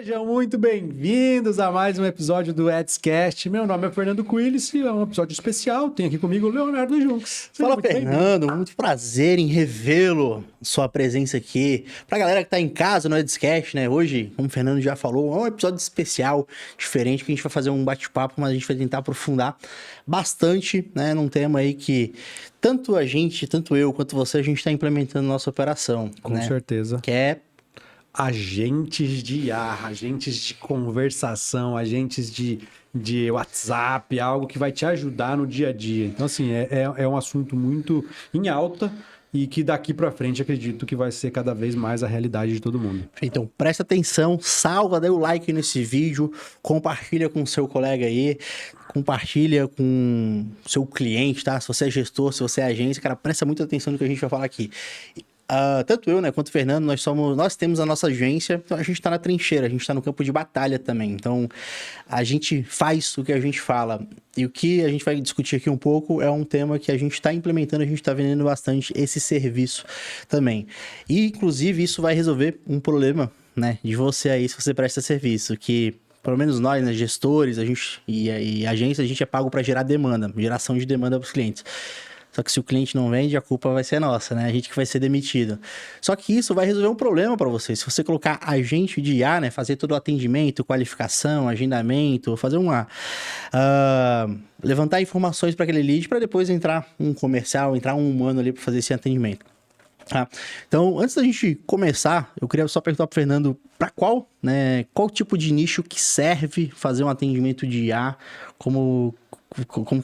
Sejam muito bem-vindos a mais um episódio do Adscast. Meu nome é Fernando Quiles e é um episódio especial. Tem aqui comigo o Leonardo Junks. Fala, Fernando. Muito prazer em revê-lo, sua presença aqui. Pra galera que tá em casa no Adscast, né? Hoje, como o Fernando já falou, é um episódio especial, diferente, que a gente vai fazer um bate-papo, mas a gente vai tentar aprofundar bastante, né? Num tema aí que tanto a gente, tanto eu quanto você, a gente tá implementando na nossa operação. Com certeza. Que é agentes de IA, agentes de conversação, agentes de WhatsApp, algo que vai te ajudar no dia a dia. Então, assim, é um assunto muito em alta e que daqui para frente acredito que vai ser cada vez mais a realidade de todo mundo. Então, presta atenção, salva, dá o like nesse vídeo, compartilha com o seu colega aí, compartilha com o seu cliente, tá? Se você é gestor, se você é agência, cara, presta muita atenção no que a gente vai falar aqui. Tanto eu, né, quanto o Fernando, nós temos a nossa agência, então a gente tá na trincheira, a gente tá no campo de batalha também. Então, a gente faz o que a gente fala. E o que a gente vai discutir aqui um pouco é um tema que a gente tá implementando, a gente tá vendendo bastante esse serviço também. E, inclusive, isso vai resolver um problema, né, de você aí, se você presta serviço, que pelo menos nós, né, gestores, a gente e agência, a gente é pago para gerar demanda, geração de demanda para os clientes. Só que se o cliente não vende, a culpa vai ser nossa, né? A gente que vai ser demitido. Só que isso vai resolver um problema para você. Se você colocar agente de IA, né? Fazer todo o atendimento, qualificação, agendamento, fazer levantar informações para aquele lead para depois entrar um comercial, entrar um humano ali para fazer esse atendimento. Tá? Então, antes da gente começar, eu queria só perguntar para o Fernando para qual tipo de nicho que serve fazer um atendimento de IA, como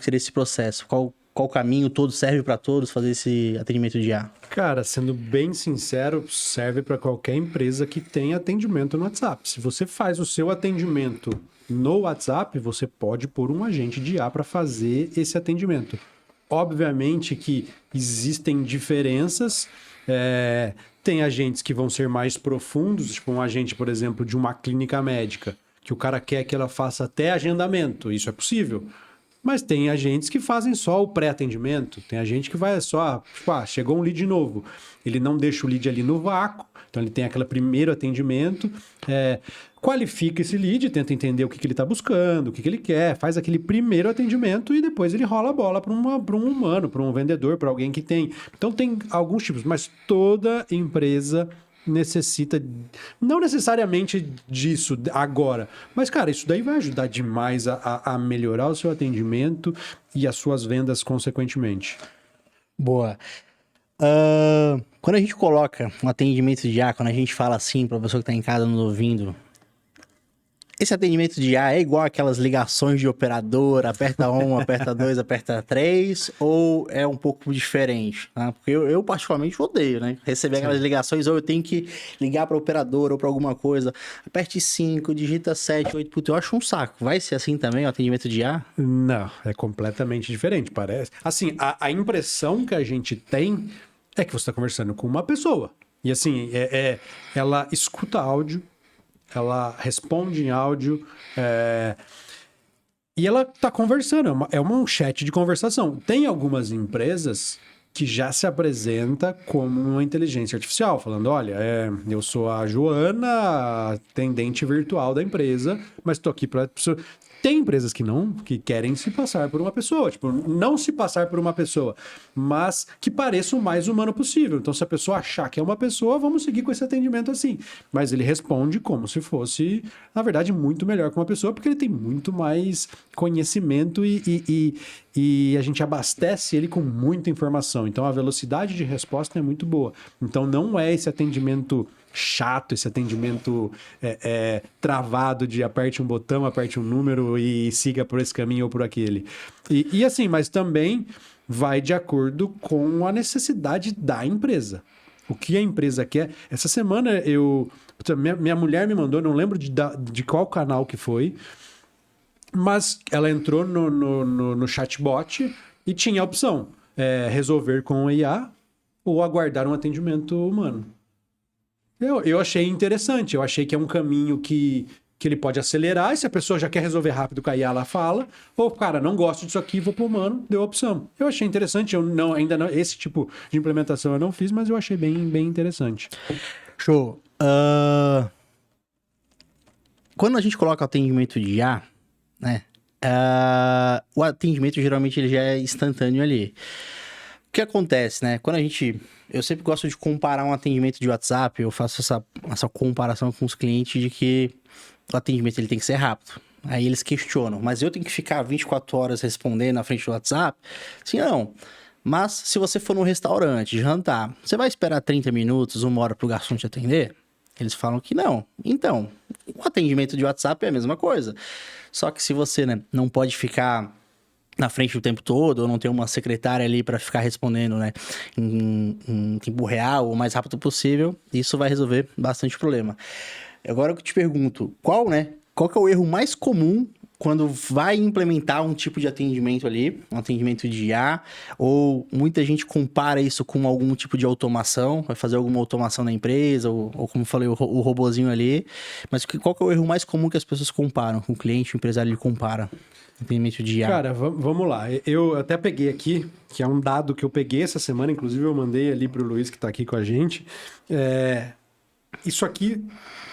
seria esse processo? Qual caminho todo serve para todos fazer esse atendimento de IA? Cara, sendo bem sincero, serve para qualquer empresa que tenha atendimento no WhatsApp. Se você faz o seu atendimento no WhatsApp, você pode pôr um agente de IA para fazer esse atendimento. Obviamente que existem diferenças, tem agentes que vão ser mais profundos, tipo um agente, por exemplo, de uma clínica médica, que o cara quer que ela faça até agendamento, isso é possível. Mas tem agentes que fazem só o pré-atendimento, tem agente que vai só, tipo, chegou um lead novo, ele não deixa o lead ali no vácuo, então ele tem aquele primeiro atendimento, qualifica esse lead, tenta entender o que ele está buscando, o que ele quer, faz aquele primeiro atendimento e depois ele rola a bola para um humano, para um vendedor, para alguém que tem. Então tem alguns tipos, mas toda empresa necessita, não necessariamente disso agora, mas, cara, isso daí vai ajudar demais a melhorar o seu atendimento e as suas vendas consequentemente. Boa. Quando a gente coloca um atendimento de IA, quando a gente fala assim para a pessoa que está em casa nos ouvindo, esse atendimento de IA é igual aquelas ligações de operador, aperta 1, aperta 2, aperta 3, ou é um pouco diferente? Né? Porque eu particularmente odeio, né? Receber aquelas ligações, ou eu tenho que ligar para operador ou para alguma coisa, aperte 5, digita 7, 8, puta, eu acho um saco. Vai ser assim também o atendimento de IA? Não, é completamente diferente, parece. Assim, a impressão que a gente tem é que você está conversando com uma pessoa. E assim, ela escuta áudio, ela responde em áudio, e ela tá conversando, é um chat de conversação. Tem algumas empresas que já se apresenta como uma inteligência artificial, falando, olha, eu sou a Joana, atendente virtual da empresa, mas estou aqui para... Tem empresas que querem se passar por uma pessoa, tipo, não se passar por uma pessoa, mas que pareça o mais humano possível. Então, se a pessoa achar que é uma pessoa, vamos seguir com esse atendimento assim. Mas ele responde como se fosse, na verdade, muito melhor que uma pessoa, porque ele tem muito mais conhecimento e a gente abastece ele com muita informação. Então, a velocidade de resposta é muito boa. Então, não é esse atendimento chato, esse atendimento travado de aperte um botão, aperte um número e siga por esse caminho ou por aquele. E assim, mas também vai de acordo com a necessidade da empresa. O que a empresa quer. Essa semana minha mulher me mandou, não lembro de qual canal que foi, mas ela entrou no chatbot e tinha a opção resolver com o IA ou aguardar um atendimento humano. Eu achei interessante, eu achei que é um caminho que ele pode acelerar, e se a pessoa já quer resolver rápido com a IA, ela fala, ou, cara, não gosto disso aqui, vou pro humano, deu a opção. Eu achei interessante, ainda não, esse tipo de implementação eu não fiz, mas eu achei bem interessante. Show. quando a gente coloca atendimento de IA, né? O atendimento geralmente ele já é instantâneo ali. O que acontece, né? Eu sempre gosto de comparar um atendimento de WhatsApp, eu faço essa comparação com os clientes de que o atendimento ele tem que ser rápido. Aí eles questionam, mas eu tenho que ficar 24 horas respondendo na frente do WhatsApp? Sim, não. Mas se você for num restaurante jantar, você vai esperar 30 minutos, 1 hora pro garçom te atender? Eles falam que não. Então, o atendimento de WhatsApp é a mesma coisa. Só que se você, né, não pode ficar na frente o tempo todo, ou não tem uma secretária ali para ficar respondendo, né, em tempo real, o mais rápido possível, isso vai resolver bastante problema. Agora eu te pergunto, qual que é o erro mais comum quando vai implementar um tipo de atendimento ali, um atendimento de IA, ou muita gente compara isso com algum tipo de automação, vai fazer alguma automação na empresa, ou como eu falei, o robozinho ali, mas qual que é o erro mais comum que as pessoas comparam, com o cliente, o empresário ele compara? Atendimento de IA. Cara, vamos lá. Eu até peguei aqui, que é um dado que eu peguei essa semana, inclusive eu mandei ali pro Luiz, que tá aqui com a gente. Isso aqui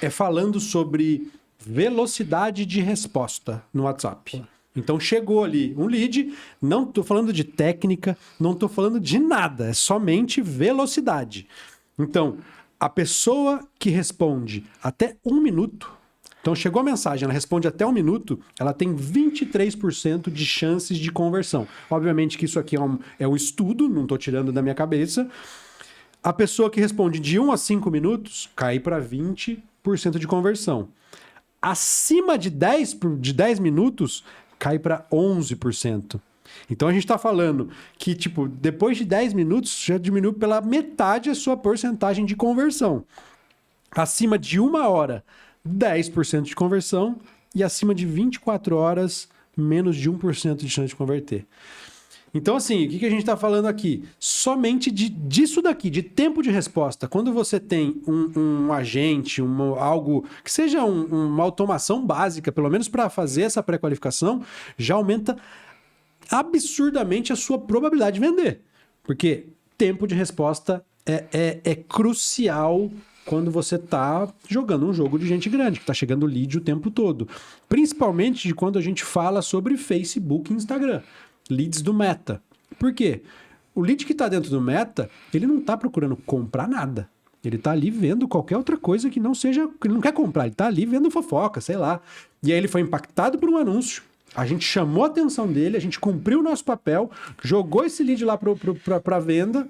é falando sobre velocidade de resposta no WhatsApp. Então chegou ali um lead, não tô falando de técnica, não tô falando de nada, é somente velocidade. Então, a pessoa que responde até 1 minuto, então chegou a mensagem, ela responde até 1 minuto, ela tem 23% de chances de conversão. Obviamente que isso aqui é um estudo, não tô tirando da minha cabeça. A pessoa que responde de 1 a 5 minutos, cai para 20% de conversão. Acima de 10 minutos, cai para 11%. Então a gente está falando que, tipo, depois de 10 minutos, já diminuiu pela metade a sua porcentagem de conversão. Acima de 1 hora, 10% de conversão. E acima de 24 horas, menos de 1% de chance de converter. Então, assim, o que a gente está falando aqui? Somente disso daqui, de tempo de resposta. Quando você tem um agente, algo que seja uma automação básica, pelo menos para fazer essa pré-qualificação, já aumenta absurdamente a sua probabilidade de vender. Porque tempo de resposta é crucial quando você está jogando um jogo de gente grande, que está chegando lead o tempo todo. Principalmente de quando a gente fala sobre Facebook e Instagram. Leads do Meta. Por quê? O lead que está dentro do Meta, ele não está procurando comprar nada. Ele está ali vendo qualquer outra coisa que não seja... Ele não quer comprar, ele está ali vendo fofoca, sei lá. E aí ele foi impactado por um anúncio. A gente chamou a atenção dele, a gente cumpriu o nosso papel, jogou esse lead lá para venda.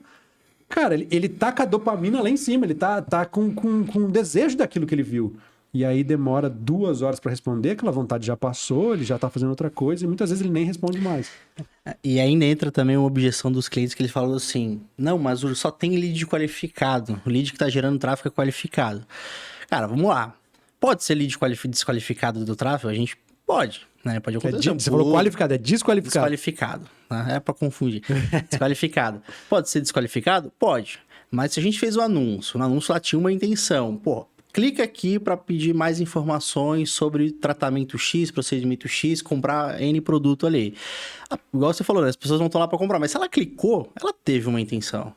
Cara, ele tá com a dopamina lá em cima, ele tá com o desejo daquilo que ele viu. E aí demora 2 horas para responder, aquela vontade já passou, ele já tá fazendo outra coisa e muitas vezes ele nem responde mais. E ainda entra também uma objeção dos clientes que eles falam assim, não, mas só tem lead qualificado, o lead que tá gerando tráfego é qualificado. Cara, vamos lá. Pode ser lead desqualificado do tráfego? A gente pode, né? Pode acontecer. Você falou qualificado, é desqualificado. Desqualificado, né? É para confundir. Desqualificado. Pode ser desqualificado? Pode. Mas se a gente fez o anúncio lá tinha uma intenção, pô, clica aqui para pedir mais informações sobre tratamento X, procedimento X, comprar N produto ali. Igual você falou, né? As pessoas não estão lá para comprar, mas se ela clicou, ela teve uma intenção.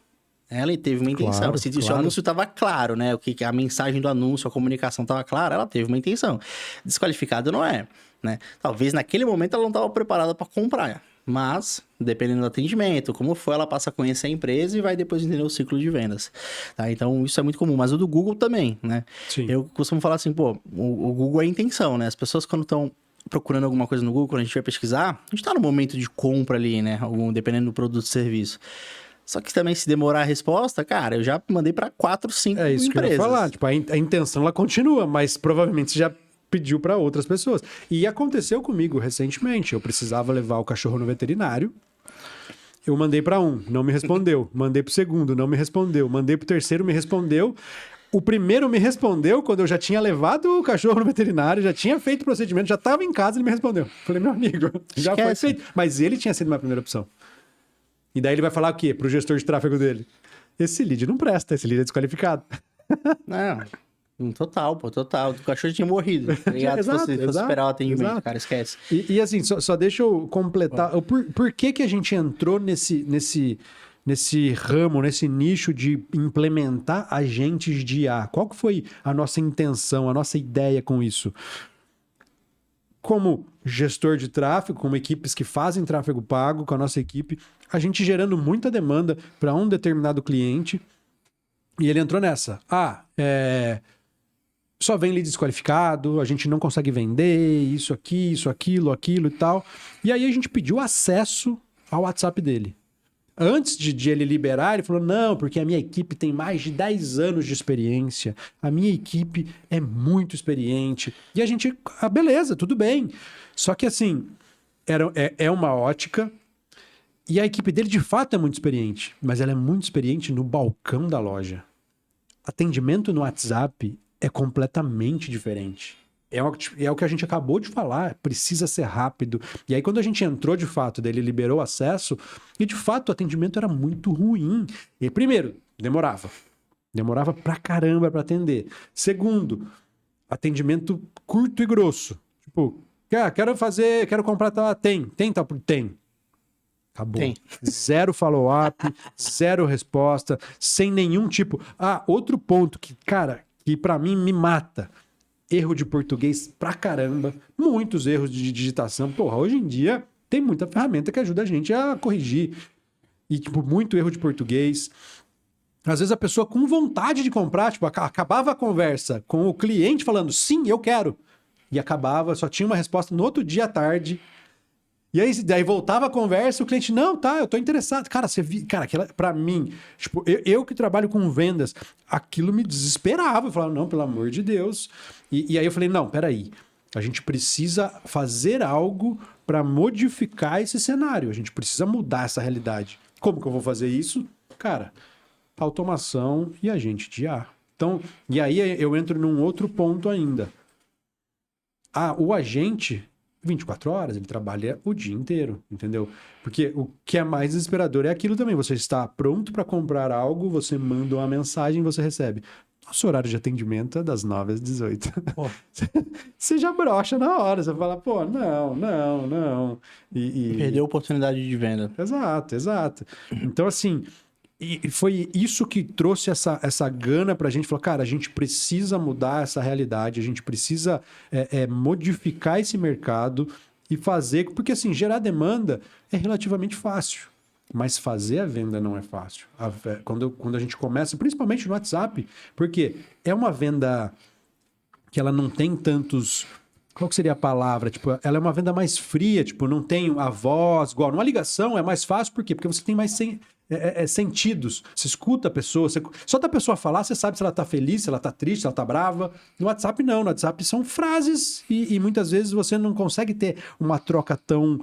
Ela teve uma intenção. Claro, se o anúncio estava claro, né? A mensagem do anúncio, a comunicação estava clara, ela teve uma intenção. Desqualificado não é, né? Talvez naquele momento ela não estava preparada para comprar. Mas, dependendo do atendimento, como for, ela passa a conhecer a empresa e vai depois entender o ciclo de vendas. Tá? Então, isso é muito comum. Mas o do Google também, né? Sim. Eu costumo falar assim, pô, o Google é a intenção, né? As pessoas quando estão procurando alguma coisa no Google, quando a gente vai pesquisar, a gente está no momento de compra ali, né? dependendo do produto ou serviço. Só que também, se demorar a resposta, cara, eu já mandei para 4, 5 empresas. É isso que eu ia falar. Tipo, a intenção, ela continua, mas provavelmente você já pediu para outras pessoas. E aconteceu comigo recentemente. Eu precisava levar o cachorro no veterinário. Eu mandei para um, não me respondeu. Mandei pro segundo, não me respondeu. Mandei pro terceiro, me respondeu. O primeiro me respondeu quando eu já tinha levado o cachorro no veterinário, já tinha feito o procedimento, já estava em casa, ele me respondeu. Falei, meu amigo, já foi feito. Mas ele tinha sido minha primeira opção. E daí ele vai falar o quê? Pro gestor de tráfego dele. Esse lead não presta, esse lead é desqualificado. Não, total. O cachorro tinha morrido. Tá ligado? Exato, se fosse esperar o atendimento, exato. Cara, esquece. E assim, só deixa eu completar. Por que a gente entrou nesse ramo, nesse nicho de implementar agentes de IA? Qual que foi a nossa intenção, a nossa ideia com isso? como gestor de tráfego, como equipes que fazem tráfego pago, com a nossa equipe, a gente gerando muita demanda para um determinado cliente. E ele entrou nessa. Só vem lead desqualificado, a gente não consegue vender, isso aqui, isso, aquilo e tal. E aí a gente pediu acesso ao WhatsApp dele. Antes de ele liberar, ele falou, não, porque a minha equipe tem mais de 10 anos de experiência, a minha equipe é muito experiente. E a gente, beleza, tudo bem. Só que assim, é uma ótica, e a equipe dele de fato é muito experiente, mas ela é muito experiente no balcão da loja. Atendimento no WhatsApp é completamente diferente. É o que a gente acabou de falar, precisa ser rápido. E aí, quando a gente entrou de fato, daí ele liberou o acesso, e de fato o atendimento era muito ruim. E primeiro, demorava. Demorava pra caramba pra atender. Segundo, atendimento curto e grosso. Tipo, quero comprar, tá? Tem, tá? Tem. Acabou. Tem. Zero follow-up, zero resposta, sem nenhum tipo. Outro ponto que, cara, que pra mim me mata. Erro de português pra caramba, muitos erros de digitação. Porra, hoje em dia tem muita ferramenta que ajuda a gente a corrigir. E, tipo, muito erro de português. Às vezes a pessoa com vontade de comprar, tipo, acabava a conversa com o cliente falando, sim, eu quero. E acabava, só tinha uma resposta no outro dia à tarde. E aí, daí voltava a conversa, o cliente, não, tá, eu tô interessado. Cara, pra mim, tipo, eu que trabalho com vendas, aquilo me desesperava. Eu falava, não, pelo amor de Deus. E aí eu falei, não, peraí, a gente precisa fazer algo para modificar esse cenário. A gente precisa mudar essa realidade. Como que eu vou fazer isso? Cara, automação e agente de IA. Então, e aí eu entro num outro ponto ainda. O agente... 24 horas, ele trabalha o dia inteiro, entendeu? Porque o que é mais desesperador é aquilo também. Você está pronto para comprar algo, você manda uma mensagem e você recebe. Nosso horário de atendimento é das 9 às 18. Você já brocha na hora, você fala, pô, não. Perdeu a oportunidade de venda. Exato. Então, assim, e foi isso que trouxe essa gana pra gente. Falou, cara, a gente precisa mudar essa realidade, a gente precisa modificar esse mercado e fazer... Porque, assim, gerar demanda é relativamente fácil, mas fazer a venda não é fácil. Quando a gente começa, principalmente no WhatsApp, porque é uma venda que ela não tem tantos... Qual que seria a palavra? Tipo, ela é uma venda mais fria, tipo, não tem a voz, igual. Numa ligação é mais fácil, por quê? Porque você tem mais sentidos. Você escuta a pessoa, só da pessoa falar, você sabe se ela tá feliz, se ela tá triste, se ela tá brava. No WhatsApp, não. No WhatsApp são frases e muitas vezes você não consegue ter uma troca tão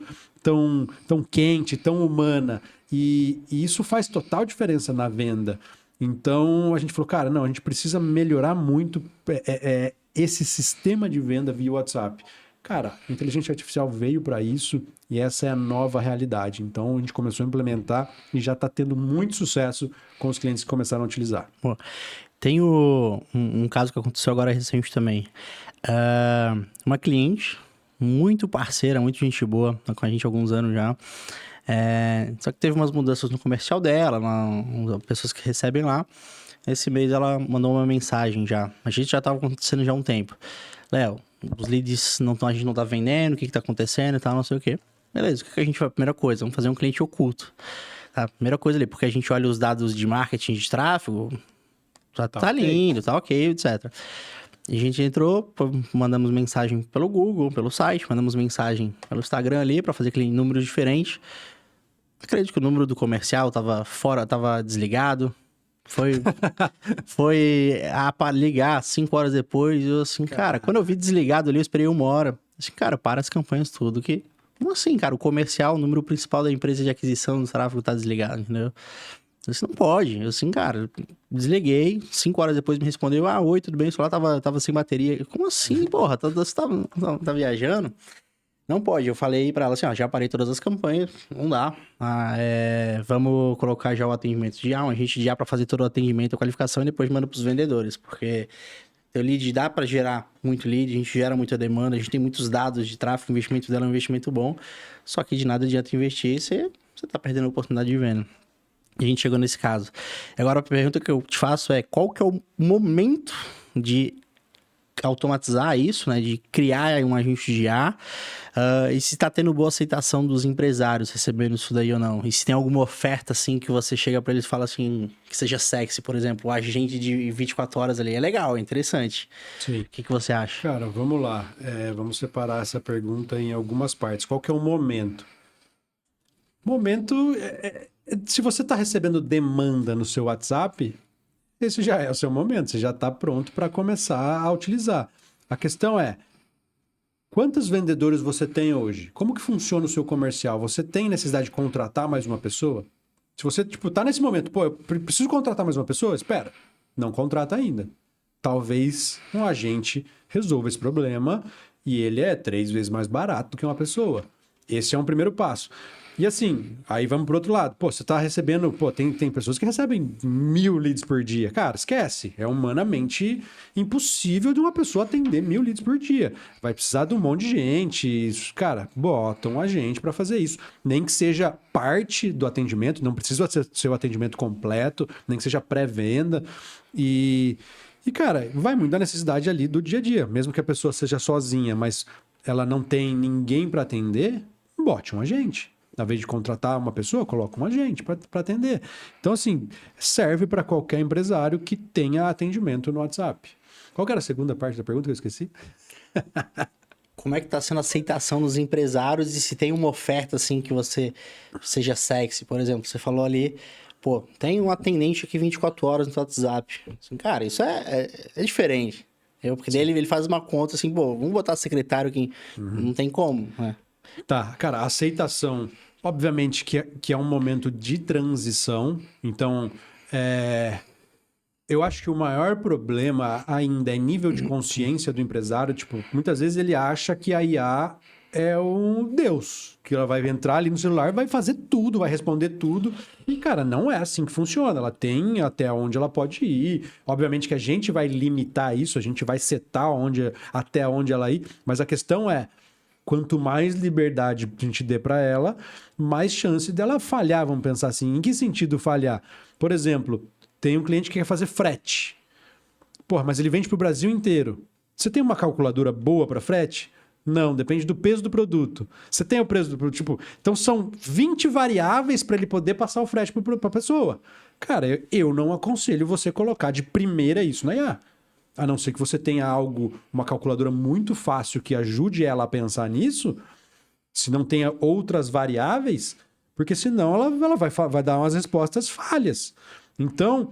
quente, tão humana. E isso faz total diferença na venda. Então, a gente falou, cara, não, a gente precisa melhorar muito esse sistema de venda via WhatsApp. Cara, a inteligência artificial veio para isso e essa é a nova realidade. Então, a gente começou a implementar e já está tendo muito sucesso com os clientes que começaram a utilizar. Pô, tem um caso que aconteceu agora recente também. Uma cliente muito parceira, muito gente boa, tá com a gente há alguns anos já. Só que teve umas mudanças no comercial dela, pessoas que recebem lá. Esse mês ela mandou uma mensagem já. A gente já estava acontecendo já há um tempo. Léo, os leads a gente não tá vendendo, o que tá acontecendo e tal, não sei o quê. Beleza, o que a gente vai? Primeira coisa, vamos fazer um cliente oculto. Tá? Primeira coisa ali, porque a gente olha os dados de marketing, de tráfego, tá lindo, tá ok, etc. E a gente entrou, mandamos mensagem pelo Google, pelo site, mandamos mensagem pelo Instagram ali para fazer aquele número diferente. Acredito que o número do comercial tava desligado. Foi ligar 5 horas depois. Eu assim, cara, quando eu vi desligado ali, eu esperei 1 hora. Assim, cara, para as campanhas tudo. Como assim, cara? O comercial, o número principal da empresa de aquisição do tráfego tá desligado, entendeu? Isso não pode. Eu assim, cara, desliguei. 5 horas depois me respondeu, oi, tudo bem, o celular tava sem bateria. Como assim, porra? Você tá viajando? Não pode. Eu falei pra ela assim, já parei todas as campanhas, não dá. Vamos colocar já o atendimento de IA, um agente de IA pra fazer todo o atendimento, a qualificação e depois manda pros vendedores, porque o lead dá pra gerar muito lead, a gente gera muita demanda, a gente tem muitos dados de tráfego, o investimento dela é um investimento bom, só que de nada adianta investir, você tá perdendo a oportunidade de venda. E a gente chegou nesse caso. Agora a pergunta que eu te faço é, qual que é o momento de automatizar isso, né? De criar um agente de IA. E se tá tendo boa aceitação dos empresários recebendo isso daí ou não. E se tem alguma oferta, assim, que você chega para eles e fala assim, que seja sexy, por exemplo, o agente de 24 horas ali. É legal, é interessante. Sim. O que você acha? Cara, vamos lá. Vamos separar essa pergunta em algumas partes. Qual que é o momento? Momento, se você está recebendo demanda no seu WhatsApp, esse já é o seu momento, você já está pronto para começar a utilizar. A questão é, quantos vendedores você tem hoje? Como que funciona o seu comercial? Você tem necessidade de contratar mais uma pessoa? Se você, tipo, tá nesse momento, pô, eu preciso contratar mais uma pessoa? Espera, não contrata ainda. Talvez um agente resolva esse problema e ele é 3 vezes mais barato do que uma pessoa. Esse é um primeiro passo. E assim, aí vamos pro outro lado. Pô, você tá recebendo... Pô, tem pessoas que recebem 1000 leads por dia. Cara, esquece. É humanamente impossível de uma pessoa atender 1000 leads por dia. Vai precisar de um monte de gente. Cara, bota um agente para fazer isso. Nem que seja parte do atendimento, não precisa ser o atendimento completo, nem que seja pré-venda. E, cara, vai muito da necessidade ali do dia a dia. Mesmo que a pessoa seja sozinha, mas ela não tem ninguém para atender, bote um agente. Ao invés de contratar uma pessoa, coloca um agente para atender. Então, assim, serve para qualquer empresário que tenha atendimento no WhatsApp. Qual que era a segunda parte da pergunta que eu esqueci? Como é que tá sendo a aceitação dos empresários e se tem uma oferta, assim, que você seja sexy, por exemplo? Você falou ali, pô, tem um atendente aqui 24 horas no WhatsApp. Assim, cara, isso é diferente. Porque dele ele faz uma conta assim, pô, vamos botar secretário aqui. Não tem como, né? Tá, cara, a aceitação, obviamente que é um momento de transição, então eu acho que o maior problema ainda é nível de consciência do empresário, tipo, muitas vezes ele acha que a IA é um Deus, que ela vai entrar ali no celular, vai fazer tudo, vai responder tudo, e cara, não é assim que funciona, ela tem até onde ela pode ir, obviamente que a gente vai limitar isso, a gente vai setar até onde ela ir, mas a questão é, quanto mais liberdade a gente dê para ela, mais chance dela falhar, vamos pensar assim. Em que sentido falhar? Por exemplo, tem um cliente que quer fazer frete. Porra, mas ele vende para o Brasil inteiro. Você tem uma calculadora boa para frete? Não, depende do peso do produto. Você tem o preço do produto, tipo... Então são 20 variáveis para ele poder passar o frete para a pessoa. Cara, eu não aconselho você colocar de primeira isso na IA. A não ser que você tenha uma calculadora muito fácil que ajude ela a pensar nisso, se não tenha outras variáveis, porque senão ela vai dar umas respostas falhas. Então,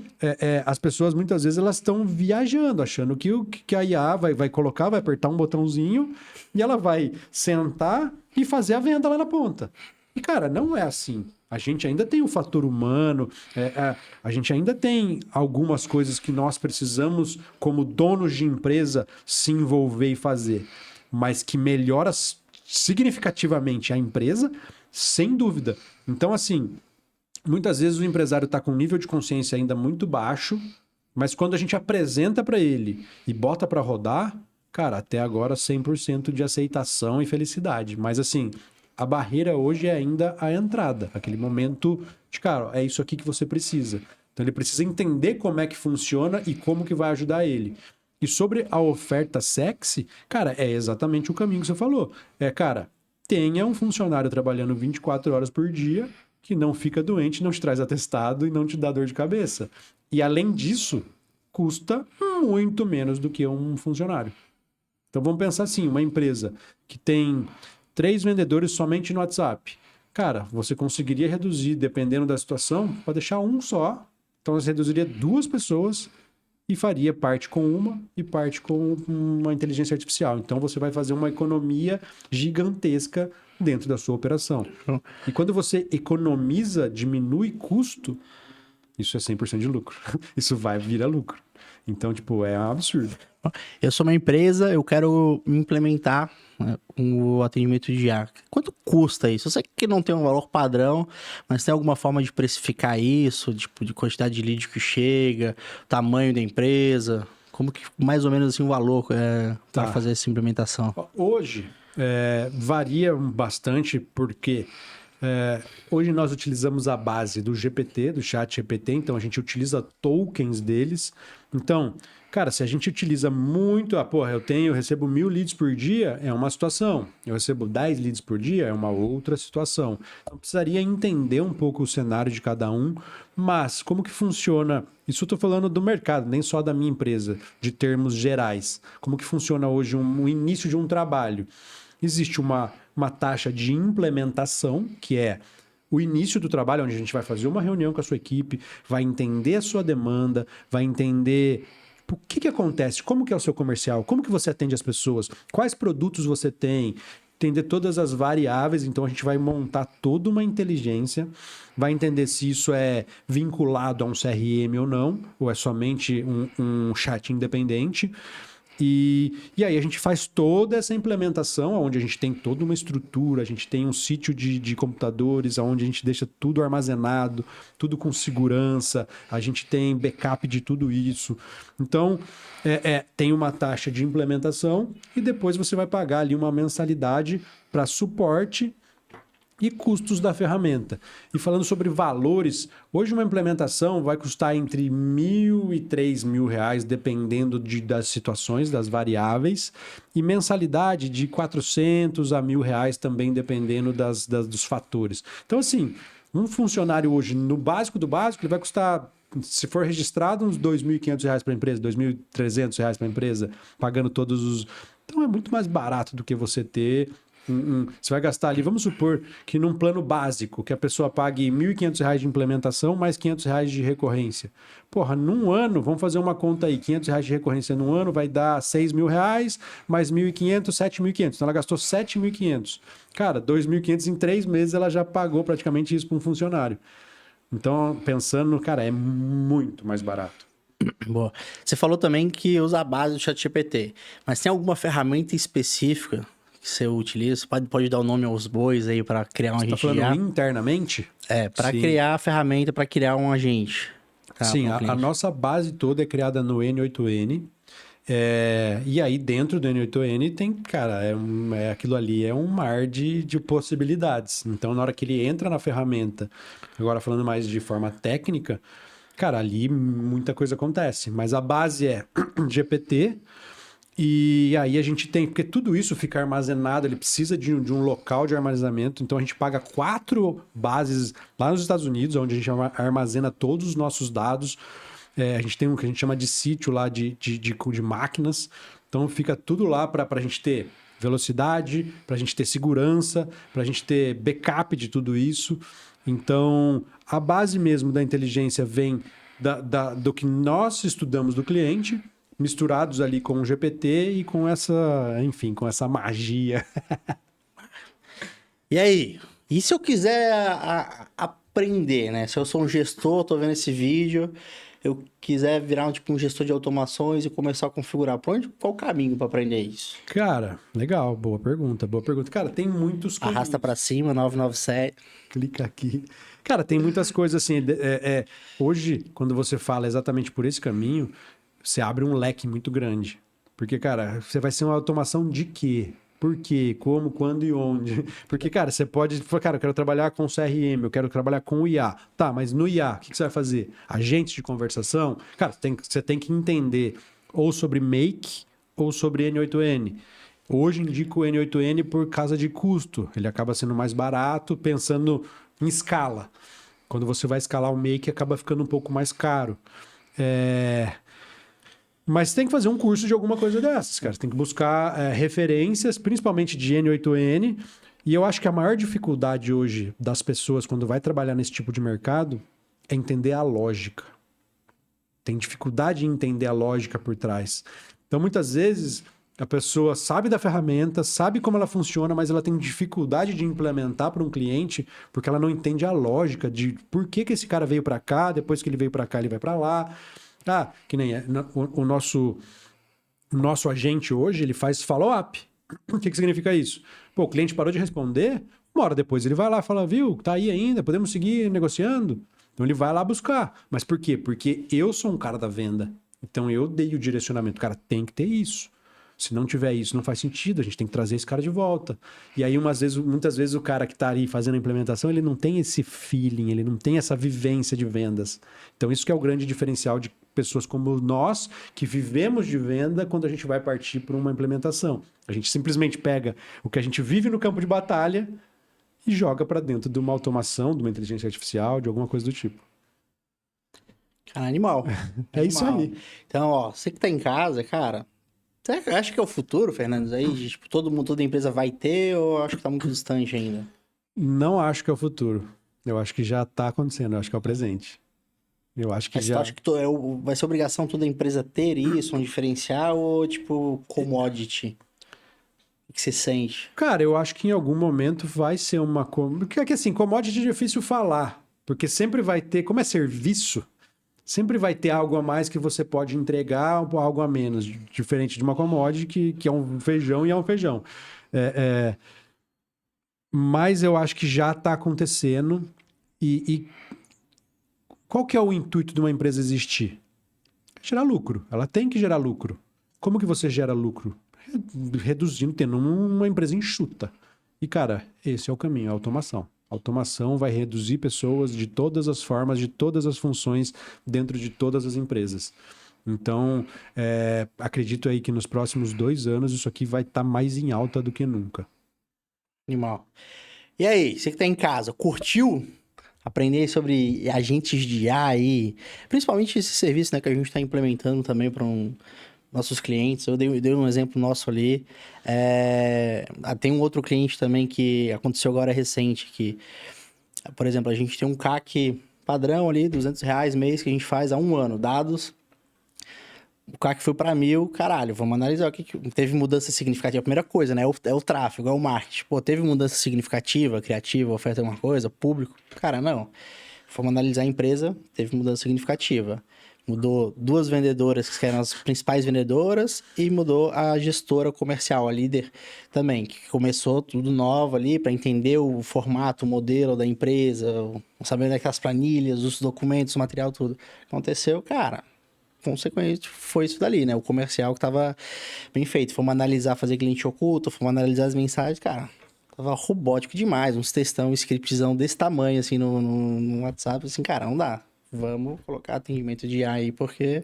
as pessoas muitas vezes elas estão viajando, achando que a IA vai colocar, vai apertar um botãozinho e ela vai sentar e fazer a venda lá na ponta. E, cara, não é assim. A gente ainda tem o fator humano, a gente ainda tem algumas coisas que nós precisamos, como donos de empresa, se envolver e fazer, mas que melhora significativamente a empresa, sem dúvida. Então, assim, muitas vezes o empresário está com um nível de consciência ainda muito baixo, mas quando a gente apresenta para ele e bota para rodar, cara, até agora 100% de aceitação e felicidade. Mas, assim... A barreira hoje é ainda a entrada, aquele momento de, cara, é isso aqui que você precisa. Então ele precisa entender como é que funciona e como que vai ajudar ele. E sobre a oferta sexy, cara, é exatamente o caminho que você falou. Cara, tenha um funcionário trabalhando 24 horas por dia que não fica doente, não te traz atestado e não te dá dor de cabeça. E além disso, custa muito menos do que um funcionário. Então vamos pensar assim, uma empresa que tem 3 vendedores somente no WhatsApp. Cara, você conseguiria reduzir, dependendo da situação, para deixar um só. Então, você reduziria 2 pessoas e faria parte com uma e parte com uma inteligência artificial. Então, você vai fazer uma economia gigantesca dentro da sua operação. E quando você economiza, diminui custo, isso é 100% de lucro. Isso vai virar lucro. Então, tipo, é um absurdo. Eu sou uma empresa, eu quero implementar, né, o atendimento de IA. Quanto custa isso? Eu sei que não tem um valor padrão, mas tem alguma forma de precificar isso? Tipo, de quantidade de lead que chega, tamanho da empresa? Como que, mais ou menos assim, o valor para fazer essa implementação? Hoje, varia bastante porque Hoje nós utilizamos a base do GPT, do chat GPT, então a gente utiliza tokens deles. Então, cara, se a gente utiliza muito, eu recebo 1000 leads por dia, é uma situação. Eu recebo 10 leads por dia, é uma outra situação. Então, precisaria entender um pouco o cenário de cada um, mas como que funciona? Isso eu estou falando do mercado, nem só da minha empresa, de termos gerais. Como que funciona hoje o início de um trabalho? Existe uma taxa de implementação, que é o início do trabalho, onde a gente vai fazer uma reunião com a sua equipe, vai entender a sua demanda, vai entender o que acontece, como que é o seu comercial, como que você atende as pessoas, quais produtos você tem, entender todas as variáveis. Então a gente vai montar toda uma inteligência, vai entender se isso é vinculado a um CRM ou não, ou é somente um chat independente. E aí a gente faz toda essa implementação, onde a gente tem toda uma estrutura, a gente tem um sítio de computadores, onde a gente deixa tudo armazenado, tudo com segurança, a gente tem backup de tudo isso. Então, tem uma taxa de implementação e depois você vai pagar ali uma mensalidade para suporte e custos da ferramenta. E falando sobre valores, hoje uma implementação vai custar entre R$1.000 e R$3.000, dependendo das situações, das variáveis, e mensalidade de R$400 a R$1.000 também, dependendo dos fatores. Então, assim, um funcionário hoje, no básico do básico, ele vai custar, se for registrado, uns R$2.500 para a empresa, R$2.300 para a empresa, pagando todos os... Então, é muito mais barato do que você ter... Você vai gastar ali, vamos supor que num plano básico, que a pessoa pague R$1.500 de implementação mais R$500 de recorrência. Porra, num ano, vamos fazer uma conta aí, R$500 de recorrência num ano vai dar R$6.000, mais R$1.500, R$7.500. Então ela gastou R$7.500. Cara, R$2.500 em 3 meses ela já pagou praticamente isso para um funcionário. Então, pensando, cara, é muito mais barato. Boa. Você falou também que usa a base do ChatGPT, mas tem alguma ferramenta específica que você utiliza? Pode dar o nome aos bois aí para criar um agente? Você tá falando internamente? Para criar a ferramenta para criar um agente. Sim, a nossa base toda é criada no N8N. E aí dentro do N8N tem, cara, aquilo ali é um mar de possibilidades. Então, na hora que ele entra na ferramenta, agora falando mais de forma técnica, cara, ali muita coisa acontece. Mas a base é GPT. E aí a gente tem, porque tudo isso fica armazenado, ele precisa de um local de armazenamento, então a gente paga 4 bases lá nos Estados Unidos, onde a gente armazena todos os nossos dados. A gente tem um que a gente chama de sítio lá de máquinas, então fica tudo lá para a gente ter velocidade, para a gente ter segurança, para a gente ter backup de tudo isso. Então a base mesmo da inteligência vem do que nós estudamos do cliente, misturados ali com o GPT e com essa magia. E aí? E se eu quiser aprender, né? Se eu sou um gestor, tô vendo esse vídeo, eu quiser virar um gestor de automações e começar a configurar, qual o caminho para aprender isso? Cara, legal, boa pergunta. Cara, tem muitos caminhos. Arrasta para cima, 997. Clica aqui. Cara, tem muitas coisas assim. Hoje, quando você fala exatamente por esse caminho, você abre um leque muito grande. Porque, cara, você vai ser uma automação de quê? Por quê? Como, quando e onde? Porque, cara, você pode... Cara, eu quero trabalhar com CRM, eu quero trabalhar com o IA. Tá, mas no IA, o que você vai fazer? Agentes de conversação? Cara, você tem que entender ou sobre Make ou sobre N8N. Hoje indico o N8N por causa de custo. Ele acaba sendo mais barato pensando em escala. Quando você vai escalar o Make, acaba ficando um pouco mais caro. Mas tem que fazer um curso de alguma coisa dessas, cara. Você tem que buscar referências, principalmente de N8N. E eu acho que a maior dificuldade hoje das pessoas quando vai trabalhar nesse tipo de mercado é entender a lógica. Tem dificuldade em entender a lógica por trás. Então, muitas vezes, a pessoa sabe da ferramenta, sabe como ela funciona, mas ela tem dificuldade de implementar para um cliente porque ela não entende a lógica de por que esse cara veio para cá, depois que ele veio para cá, ele vai para lá. Que nem o nosso agente hoje, ele faz follow-up. O que significa isso? Pô, o cliente parou de responder, uma hora depois ele vai lá e fala, viu, tá aí ainda, podemos seguir negociando? Então ele vai lá buscar. Mas por quê? Porque eu sou um cara da venda. Então eu dei o direcionamento. Cara, tem que ter isso. Se não tiver isso, não faz sentido, a gente tem que trazer esse cara de volta. E aí, muitas vezes, o cara que está ali fazendo a implementação, ele não tem esse feeling, ele não tem essa vivência de vendas. Então, isso que é o grande diferencial de pessoas como nós, que vivemos de venda quando a gente vai partir para uma implementação. A gente simplesmente pega o que a gente vive no campo de batalha e joga para dentro de uma automação, de uma inteligência artificial, de alguma coisa do tipo. Cara, animal. É isso aí. Então, ó, você que tá em casa, cara, você acha que é o futuro, Fernandes, aí? Tipo, toda empresa vai ter ou acho que tá muito distante ainda? Não acho que é o futuro. Eu acho que já está acontecendo, eu acho que é o presente. Eu acho que Mas já... tu acha que vai ser obrigação toda empresa ter isso, um diferencial, ou tipo, commodity? O que você sente? Cara, eu acho que em algum momento vai ser uma... Porque é que assim, commodity é difícil falar, porque sempre vai ter, como é serviço, sempre vai ter algo a mais que você pode entregar, algo a menos, diferente de uma commodity que é um feijão e é um feijão. Mas eu acho que já está acontecendo e qual que é o intuito de uma empresa existir? Gerar lucro. Ela tem que gerar lucro. Como que você gera lucro? Reduzindo, tendo uma empresa enxuta. E, cara, esse é o caminho, a automação. A automação vai reduzir pessoas de todas as formas, de todas as funções, dentro de todas as empresas. Então, acredito aí que nos próximos 2 anos isso aqui vai estar mais em alta do que nunca. Animal. E aí, você que tá em casa, curtiu aprender sobre agentes de IA aí? Principalmente esse serviço, né, que a gente está implementando também para nossos clientes. Eu dei um exemplo nosso ali. Tem um outro cliente também que aconteceu agora recente, que, por exemplo, a gente tem um CAC padrão ali, R$200 mês, que a gente faz há 1 ano. Dados, o CAC foi para 1.000, caralho, vamos analisar o que teve mudança significativa. A primeira coisa, né, é o tráfego, é o marketing. Pô, teve mudança significativa, criativa, oferta alguma coisa, público? Cara, não. Fomos analisar a empresa, teve mudança significativa. Mudou 2 vendedoras, que eram as principais vendedoras, e mudou a gestora comercial, a líder também, que começou tudo novo ali para entender o formato, o modelo da empresa, saber onde é que as planilhas, os documentos, o material, tudo. Aconteceu, cara, consequentemente foi isso dali, né? O comercial que tava bem feito. Fomos analisar, fazer cliente oculto, fomos analisar as mensagens, cara, tava robótico demais, uns textão, um scriptzão desse tamanho, assim, no WhatsApp, assim, cara, não dá. Vamos colocar atendimento de IA aí, porque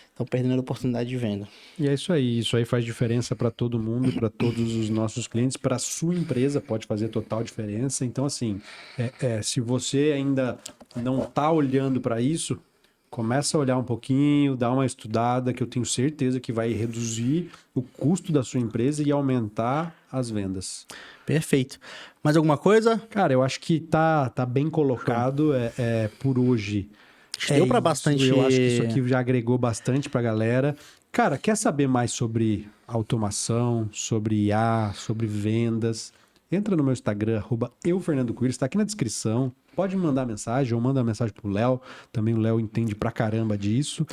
estão perdendo a oportunidade de venda. E é isso aí. Isso aí faz diferença para todo mundo, para todos os nossos clientes, para a sua empresa pode fazer total diferença. Então, assim, se você ainda não está olhando para isso, começa a olhar um pouquinho, dá uma estudada, que eu tenho certeza que vai reduzir o custo da sua empresa e aumentar as vendas. Perfeito. Mais alguma coisa? Cara, eu acho que tá bem colocado por hoje. Deu para bastante. Eu acho que isso aqui já agregou bastante pra galera. Cara, quer saber mais sobre automação, sobre IA, sobre vendas? Entra no meu Instagram, @eufernandocoelho, está aqui na descrição. Pode me mandar mensagem ou manda uma mensagem pro Léo. Também o Léo entende pra caramba disso.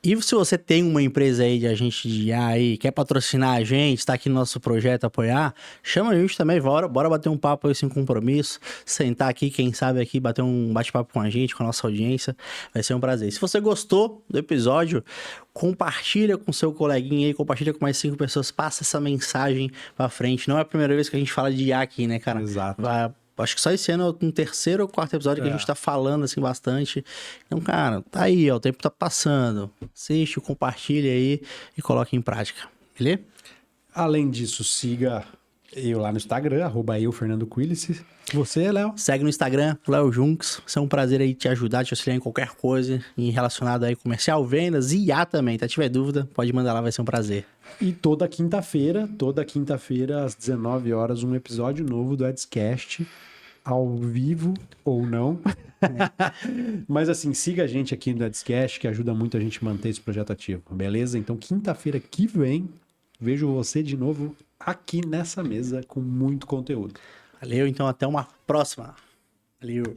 E se você tem uma empresa aí de agente de IA aí, quer patrocinar a gente, tá aqui no nosso projeto, apoiar, chama a gente também, bora bater um papo aí sem compromisso, sentar aqui, quem sabe aqui, bater um bate-papo com a gente, com a nossa audiência, vai ser um prazer. Se você gostou do episódio, compartilha com seu coleguinha aí, compartilha com mais 5 pessoas, passa essa mensagem pra frente. Não é a primeira vez que a gente fala de IA aqui, né, cara? Exato. Acho que só esse ano é no 3º ou 4º episódio que a gente tá falando, assim, bastante. Então, cara, tá aí, ó, o tempo tá passando. Assiste, compartilha aí e coloca em prática. Beleza? Além disso, siga eu lá no Instagram, @eufernandocoelho. Você, Léo? Segue no Instagram, Léo Junks. Vai ser um prazer aí te ajudar, te auxiliar em qualquer coisa relacionado aí comercial, vendas e IA também. Se tiver dúvida, pode mandar lá, vai ser um prazer. E toda quinta-feira, às 19 horas, um episódio novo do Adscast, ao vivo ou não. Mas assim, siga a gente aqui no Adscast, que ajuda muito a gente a manter esse projeto ativo, beleza? Então, quinta-feira que vem, vejo você de novo aqui nessa mesa com muito conteúdo. Valeu, então até uma próxima. Valeu.